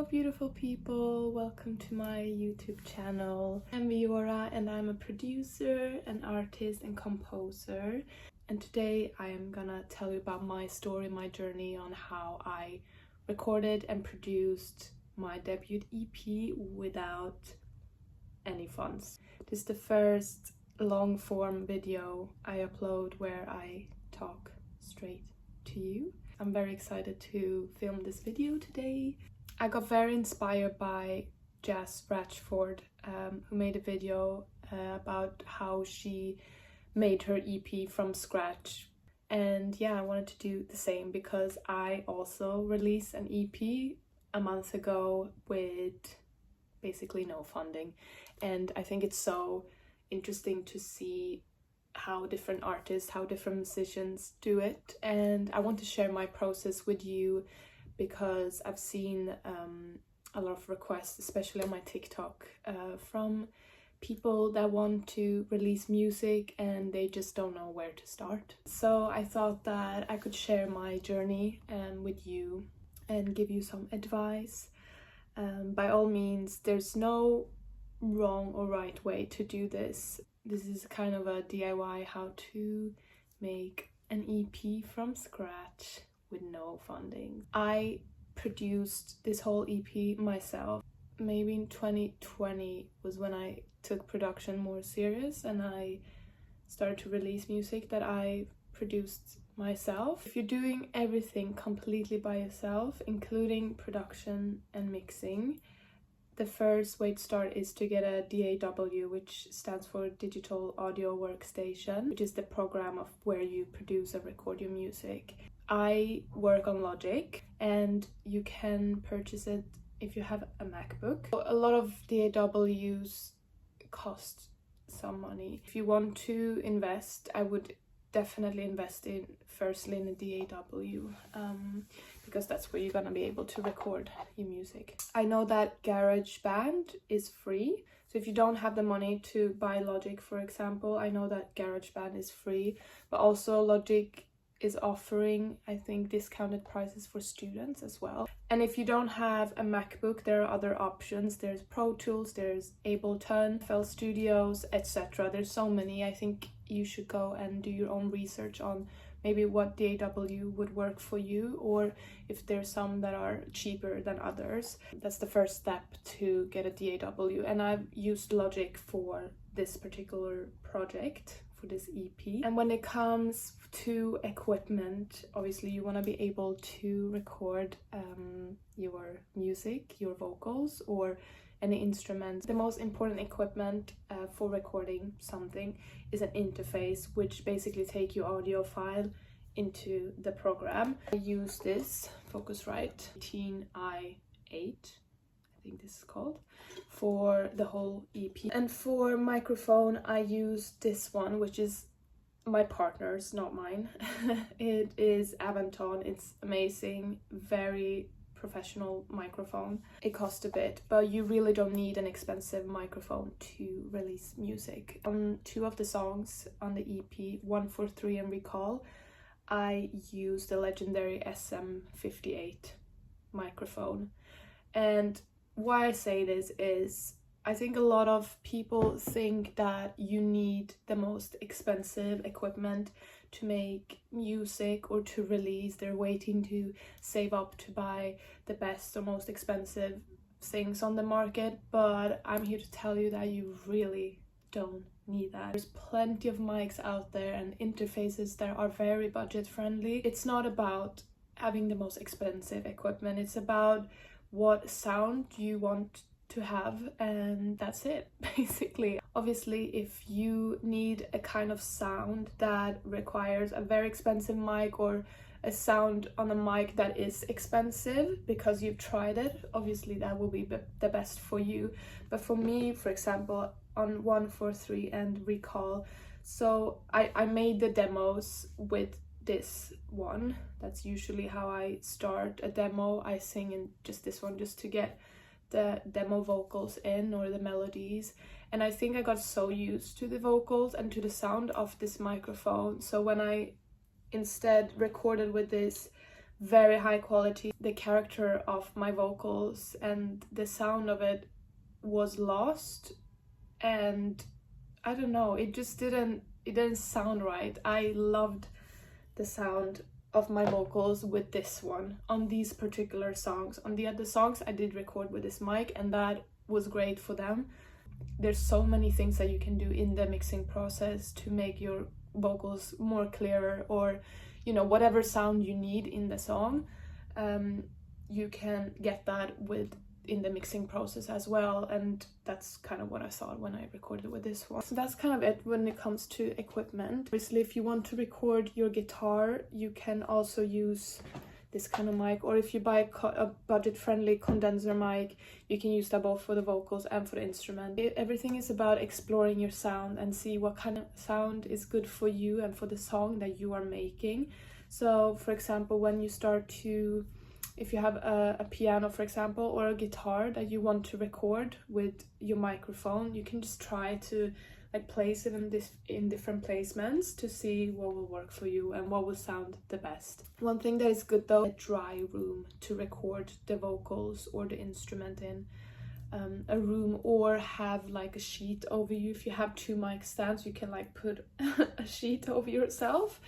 Hello beautiful people, welcome to my YouTube channel. I'm Vëora and I'm a producer, an artist and composer. And today I am gonna tell you about my story, my journey on how I recorded and produced my debut EP without any funds. This is the first long form video I upload where I talk straight to you. I'm very excited to film this video today. I got very inspired by Jazz Ratchford, who made a video about how she made her EP from scratch. And yeah, I wanted to do the same because I also released an EP a month ago with basically no funding. And I think it's so interesting to see how different artists, how different musicians do it. And I want to share my process with you because I've seen a lot of requests, especially on my TikTok, from people that want to release music and they just don't know where to start. So I thought that I could share my journey with you and give you some advice. By all means, there's no wrong or right way to do this. This is kind of a DIY how to make an EP from scratch with no funding. I produced this whole EP myself. Maybe in 2020 was when I took production more serious and I started to release music that I produced myself. If you're doing everything completely by yourself, including production and mixing, the first way to start is to get a DAW, which stands for Digital Audio Workstation, which is the program of where you produce and record your music. I work on Logic and you can purchase it if you have a MacBook. A lot of DAWs cost some money. If you want to invest, I would definitely invest in firstly in a DAW, because that's where you're gonna be able to record your music. I know that GarageBand is free, so if you don't have the money to buy Logic, for example, I know that GarageBand is free, but also Logic is offering, I think, discounted prices for students as well. And if you don't have a MacBook, there are other options. There's Pro Tools, there's Ableton, FL Studios, etc. There's so many. I think you should go and do your own research on maybe what DAW would work for you, or if there's some that are cheaper than others. That's the first step to get a DAW. And I've used Logic for this particular project, for this EP. And when it comes to equipment, obviously you want to be able to record your music, your vocals, or any instruments. The most important equipment for recording something is an interface, which basically take your audio file into the program. I use this Focusrite 18i8, I think this is called, for the whole EP. And for microphone, I use this one, which is my partner's, not mine. It is Avanton. It's amazing, very professional microphone. It costs a bit, but you really don't need an expensive microphone to release music. On two of the songs on the EP, 143 and Recall, I use the legendary SM58 microphone. And why I say this is, I think a lot of people think that you need the most expensive equipment to make music or to release. They're waiting to save up to buy the best or most expensive things on the market, but I'm here to tell you that you really don't need that. There's plenty of mics out there and interfaces that are very budget friendly. It's not about having the most expensive equipment, it's about what sound you want to have, and that's it basically. Obviously, if you need a kind of sound that requires a very expensive mic, or a sound on a mic that is expensive because you've tried it, obviously that will be the best for you. But for me, for example, on 143 and Recall, so I made the demos with this one. That's usually how I start a demo. I sing in just this one just to get the demo vocals in, or the melodies, and I think I got so used to the vocals and to the sound of this microphone, so when I instead recorded with this very high quality. The character of my vocals and the sound of it was lost, and I don't know, it didn't sound right. I loved the sound of my vocals with this one on these particular songs. On the other songs I did record with this mic, and that was great for them. There's so many things that you can do in the mixing process to make your vocals more clearer, or you know, whatever sound you need in the song, you can get that in the mixing process as well, and that's kind of what I thought when I recorded with this one. So that's kind of it when it comes to equipment. Obviously, if you want to record your guitar, you can also use this kind of mic, or if you buy a budget-friendly condenser mic, you can use that both for the vocals and for the instrument. Everything is about exploring your sound and see what kind of sound is good for you and for the song that you are making. So for example, when you start to, if you have a piano, for example, or a guitar that you want to record with your microphone, you can just try to like place it in different placements to see what will work for you and what will sound the best. One thing that is good though, a dry room to record the vocals or the instrument in. A room, or have like a sheet over you. If you have two mic stands, you can like put a sheet over yourself,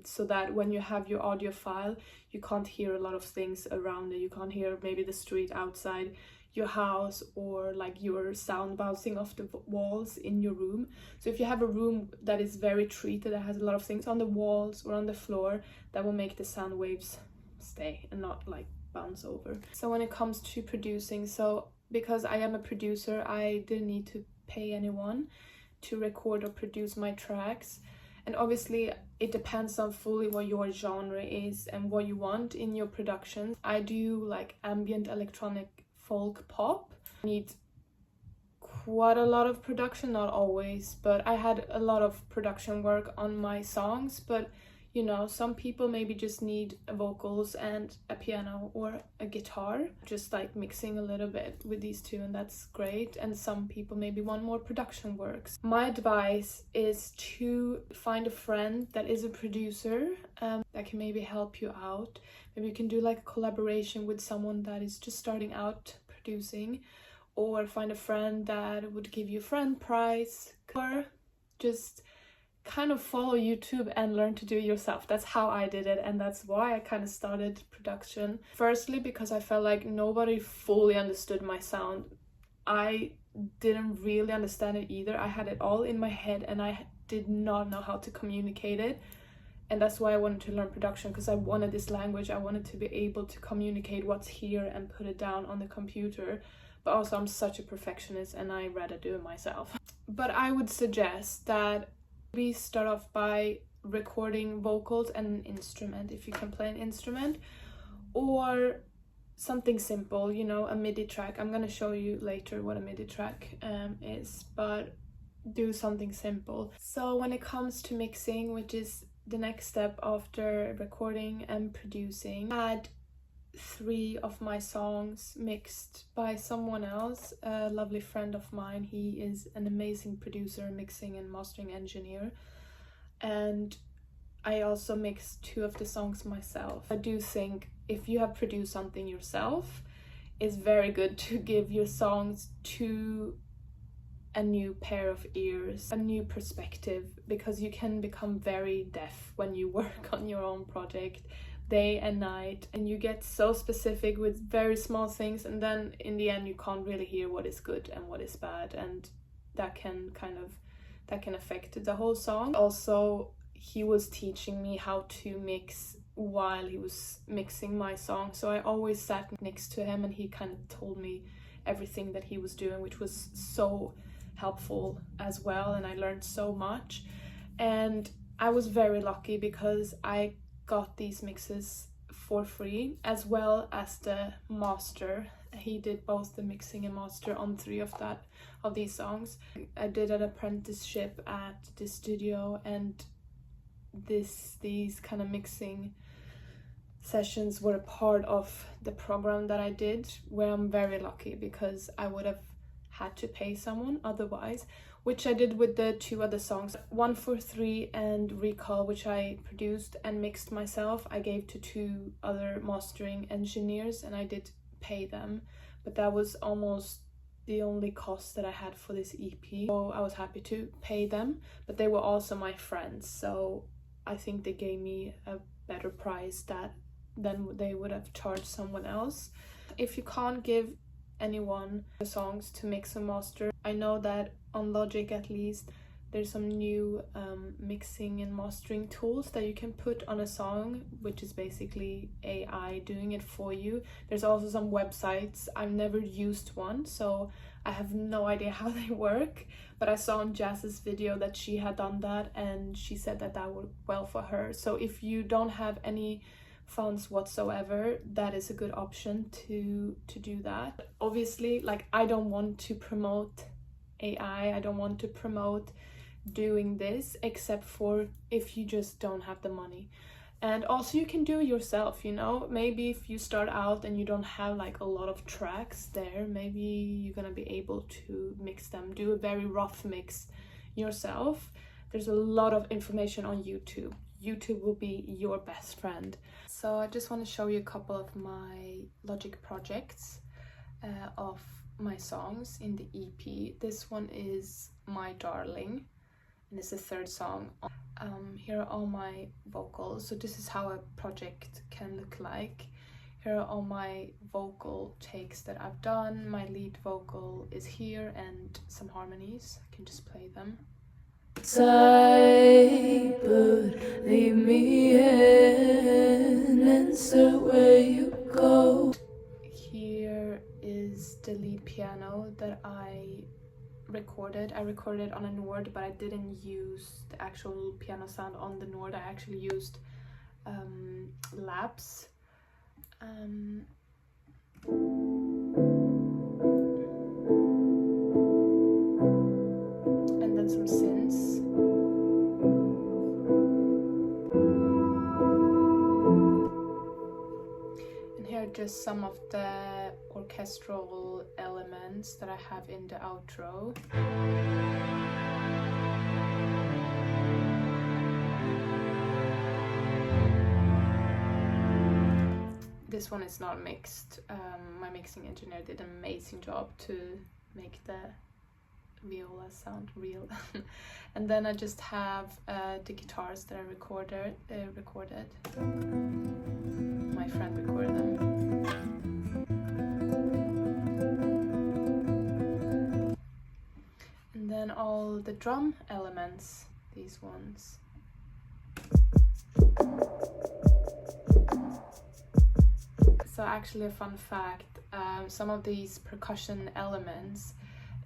so that when you have your audio file, you can't hear a lot of things around it. You can't hear maybe the street outside your house, or like your sound bouncing off the walls in your room. So if you have a room that is very treated, that has a lot of things on the walls or on the floor, that will make the sound waves stay and not like bounce over. So when it comes to producing, so because I am a producer, I didn't need to pay anyone to record or produce my tracks. And obviously it depends on fully what your genre is and what you want in your production. I do like ambient electronic folk pop. I need quite a lot of production, not always, but I had a lot of production work on my songs. But you know, some people maybe just need vocals and a piano or a guitar, just like mixing a little bit with these two, and that's great. And some people maybe want more production works. My advice is to find a friend that is a producer that can maybe help you out. Maybe you can do like a collaboration with someone that is just starting out producing, or find a friend that would give you a friend price, or just kind of follow YouTube and learn to do it yourself. That's how I did it, and that's why I kind of started production. Firstly, because I felt like nobody fully understood my sound. I didn't really understand it either. I had it all in my head and I did not know how to communicate it. And that's why I wanted to learn production, because I wanted this language. I wanted to be able to communicate what's here and put it down on the computer. But also I'm such a perfectionist and I rather do it myself. But I would suggest that we start off by recording vocals and an instrument, if you can play an instrument, or something simple, you know, a MIDI track. I'm gonna show you later what a MIDI track is, but do something simple. So when it comes to mixing, which is the next step after recording and producing, I had 3 of my songs mixed by someone else, a lovely friend of mine. He is an amazing producer, mixing and mastering engineer, and I also mixed 2 of the songs myself. I do think if you have produced something yourself, it's very good to give your songs to a new pair of ears, a new perspective, because you can become very deaf when you work on your own project day and night, and you get so specific with very small things, and then in the end you can't really hear what is good and what is bad, and that can affect the whole song. Also, he was teaching me how to mix while he was mixing my song, so I always sat next to him and he kind of told me everything that he was doing, which was so helpful as well, and I learned so much. And I was very lucky because I got these mixes for free, as well as the master. He did both the mixing and master on 3 of these songs. I did an apprenticeship at the studio, and these kind of mixing sessions were a part of the program that I did, where I'm very lucky because I would have had to pay someone otherwise, which I did with the 2 other songs. 143 and Recall, which I produced and mixed myself, I gave to 2 other mastering engineers and I did pay them, but that was almost the only cost that I had for this EP. So I was happy to pay them, but they were also my friends, so I think they gave me a better price than they would have charged someone else. If you can't give anyone the songs to mix and master, I know that on Logic at least there's some new mixing and mastering tools that you can put on a song, which is basically AI doing it for you. There's also some websites. I've never used one, so I have no idea how they work, but I saw in Jazz's video that she had done that and she said that that worked well for her. So if you don't have any funds whatsoever, that is a good option to do that. Obviously, like, I don't want to promote AI, I don't want to promote doing this, except for if you just don't have the money. And also you can do it yourself, you know, maybe if you start out and you don't have like a lot of tracks there, maybe you're gonna be able to mix them, do a very rough mix yourself. There's a lot of information on YouTube. YouTube will be your best friend. So I just want to show you a couple of my Logic projects of my songs in the EP. This one is My Darling, and it's the 3rd song. Here are all my vocals. So this is how a project can look like. Here are all my vocal takes that I've done. My lead vocal is here and some harmonies. I can just play them. Side, but leave me in, answer where you go. Here is the lead piano that I recorded. I recorded on a Nord, but I didn't use the actual piano sound on the Nord. I actually used laps. And then some synths. And here are just some of the orchestral elements that I have in the outro. This one is not mixed. My mixing engineer did an amazing job to make the viola sound real. And then I just have the guitars that I recorded. My friend recorded them. And then all the drum elements, these ones. So actually a fun fact, some of these percussion elements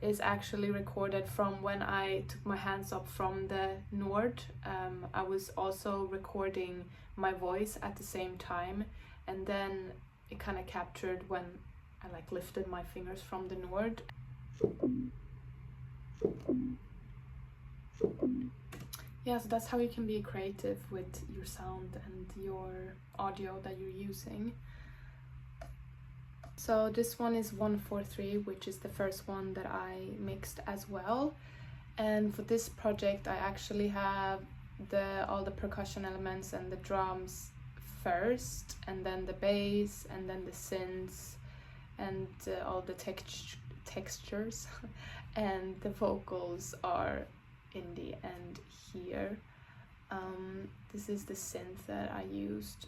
is actually recorded from when I took my hands up from the Nord. I was also recording my voice at the same time, and then it kind of captured when I like lifted my fingers from the Nord. Yeah, so that's how you can be creative with your sound and your audio that you're using. So this one is 143, which is the first one that I mixed as well. And for this project I actually have all the percussion elements and the drums first, and then the bass, and then the synths, and all the textures and the vocals are in the end here. This is the synth that I used.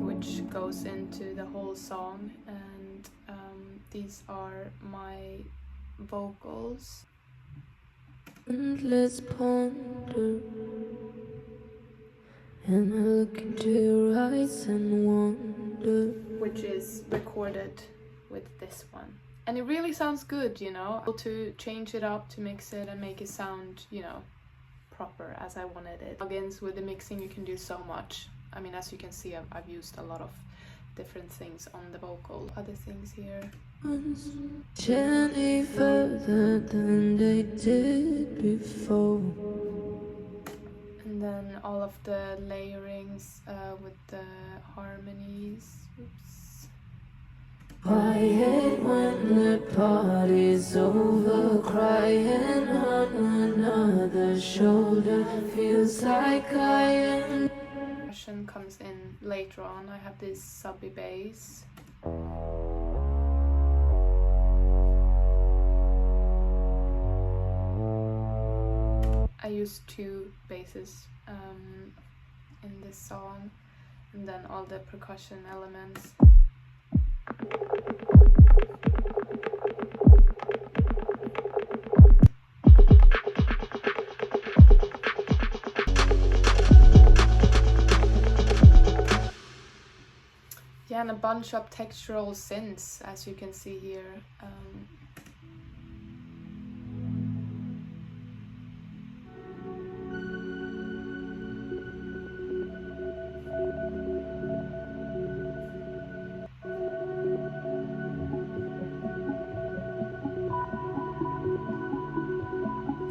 Which goes into the whole song, and these are my vocals. And let's ponder, and I look into your eyes and wonder, which is recorded with this one. And it really sounds good, you know, to change it up, to mix it and make it sound, you know, proper as I wanted it. Plugins with the mixing, you can do so much. I mean, as you can see, I've used a lot of different things on the vocal. Other things here. Gently further than they did before. And then all of the layerings with the harmonies. Oops. Quiet when the party's over, crying on another's shoulder, feels like I am. Percussion comes in later on. I have this subby bass. I use two basses in this song, and then all the percussion elements. Yeah, and a bunch of textural synths, as you can see here.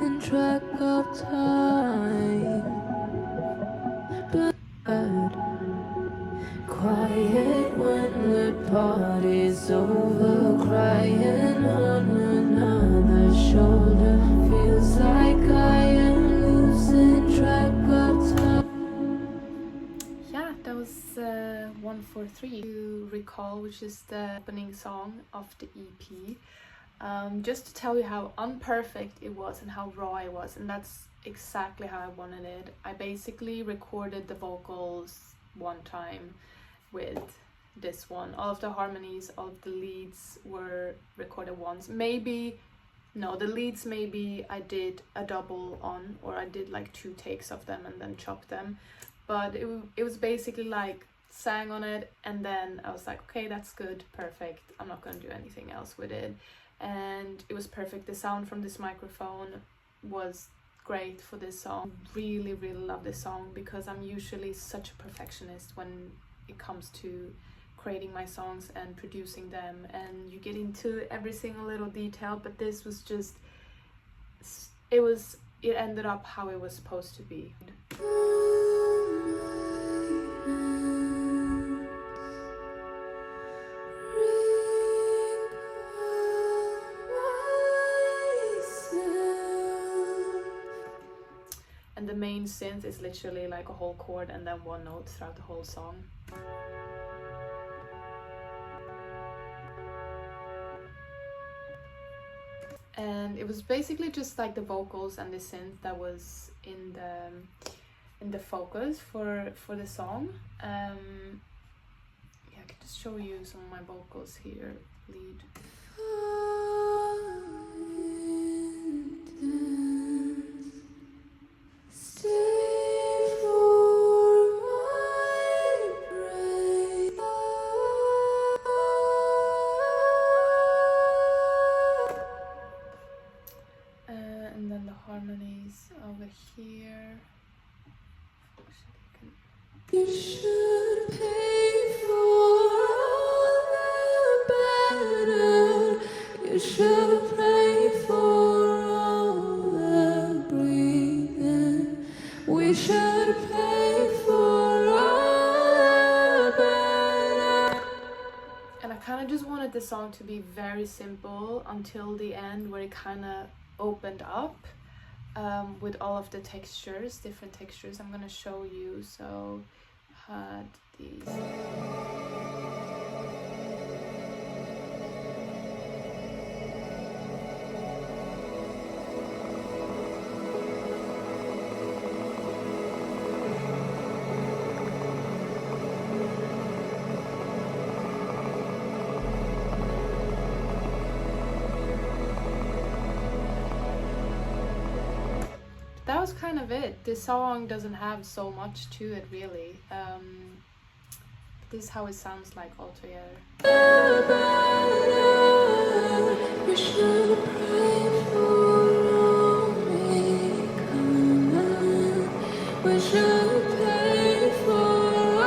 In track of time, but quiet when the party's over, crying on another's shoulder, feels like I am losing track of time. Yeah, that was 143 to recall, which is the opening song of the EP. Just to tell you how unperfect it was and how raw it was, and that's exactly how I wanted it. I basically recorded the vocals one time with this one. All of the harmonies, all of the leads were recorded once. Maybe, no, the leads maybe I did a double on, or I did like 2 takes of them and then chopped them. But it was basically like sang on it, and then I was like, okay, that's good, perfect. I'm not gonna do anything else with it. And it was perfect. The sound from this microphone was great for this song. Really love this song because I'm usually such a perfectionist when it comes to creating my songs and producing them, and you get into every single little detail, but this was just, it ended up how it was supposed to be. And the main synth is literally like a whole chord and then one note throughout the whole song. And it was basically just like the vocals and the synth that was in the focus for the song. Yeah, I can just show you some of my vocals here. Lead. And then the harmonies over here. You should pay for all the better. You should pay for all the breathing. We should pay for all the better. And I kind of just wanted the song to be very simple until the end, where it kind of opened up with all of the textures, different textures I'm gonna show you. So had these. That was kind of it. This song doesn't have so much to it really. This is how it sounds like altogether. We should pray for only coming. We should pray for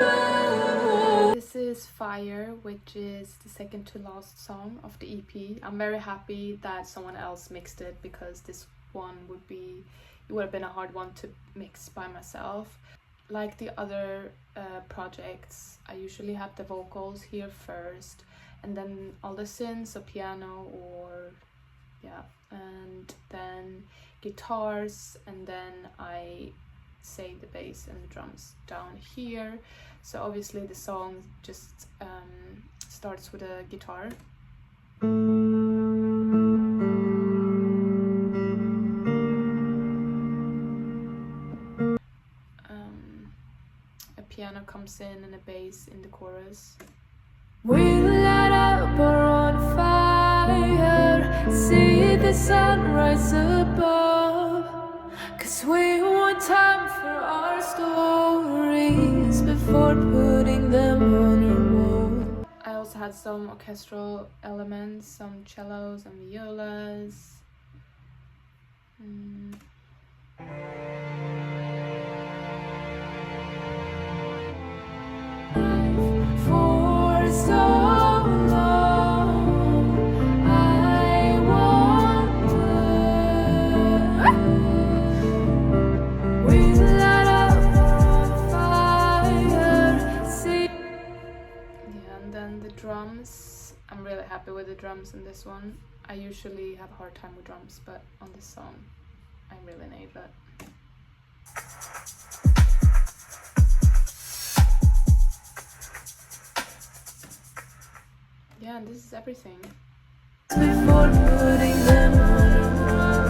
all. This is Fire, which is the second to last song of the EP. I'm very happy that someone else mixed it, because this one would have been a hard one to mix by myself. like the other projects, I usually have the vocals here first, and then all the synths, so piano or yeah, and then guitars, and then I say the bass and the drums down here. So obviously the song just starts with a guitar. A piano comes in and a bass in the chorus. We light up or on fire, see the sunrise above, 'cause we want time for our stories before putting them on a wall. I also had some orchestral elements, some cellos and violas. For so long, I wonder. We light up on fire, see. Yeah, and then the drums. I'm really happy with the drums in this one. I usually have a hard time with drums, but on this song, I really nailed it. Yeah, and this is everything. Before putting them on a wall,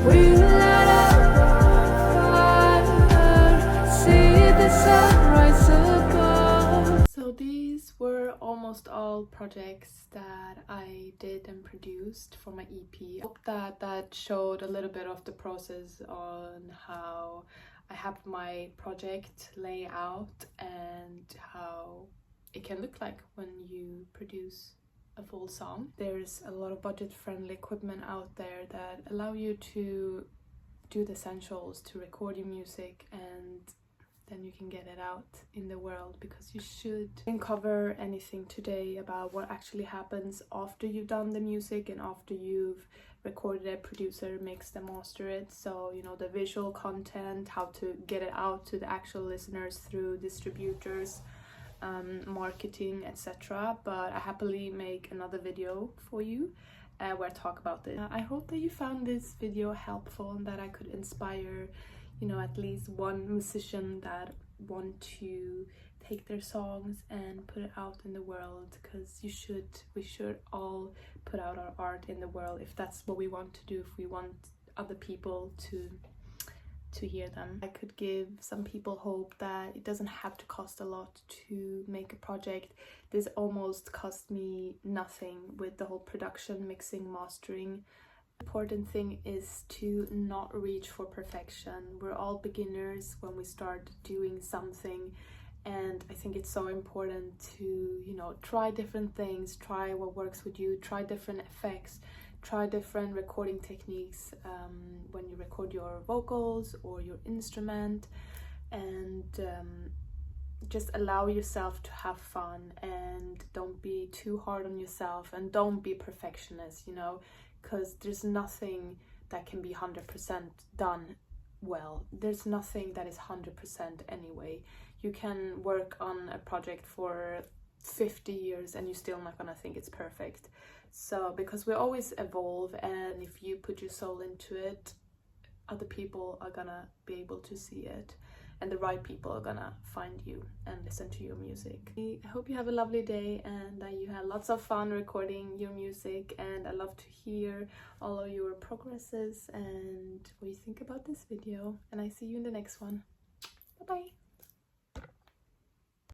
we light up on fire, see the sunrise above. So these were almost all projects that I did and produced for my EP. I hope that showed a little bit of the process on how I have my project lay out and how it can look like when you produce a full song. There's a lot of budget-friendly equipment out there that allow you to do the essentials to record your music, and then you can get it out in the world, because you should. I didn't cover anything today about what actually happens after you've done the music and after you've recorded it, producer mixed and master it. So, you know, the visual content, how to get it out to the actual listeners through distributors, marketing, etc. But I happily make another video for you where I talk about this. I hope that you found this video helpful and that I could inspire, you know, at least one musician that want to take their songs and put it out in the world, because we should all put out our art in the world if that's what we want to do, if we want other people to hear them. I could give some people hope that it doesn't have to cost a lot to make a project. This almost cost me nothing with the whole production, mixing, mastering. The important thing is to not reach for perfection. We're all beginners when we start doing something, and I think it's so important to, you know, try different things, try what works with you, try different effects, try different recording techniques when you record your vocals or your instrument, and just allow yourself to have fun, and don't be too hard on yourself, and don't be perfectionist, you know, because there's nothing that can be 100% done well. There's nothing that is 100% anyway. You can work on a project for 50 years and you're still not gonna think it's perfect. So, because we always evolve, and if you put your soul into it, other people are gonna be able to see it, and the right people are gonna find you and listen to your music. I hope you have a lovely day and that you had lots of fun recording your music, and I love to hear all of your progresses and what you think about this video, and I see you in the next one. Bye bye.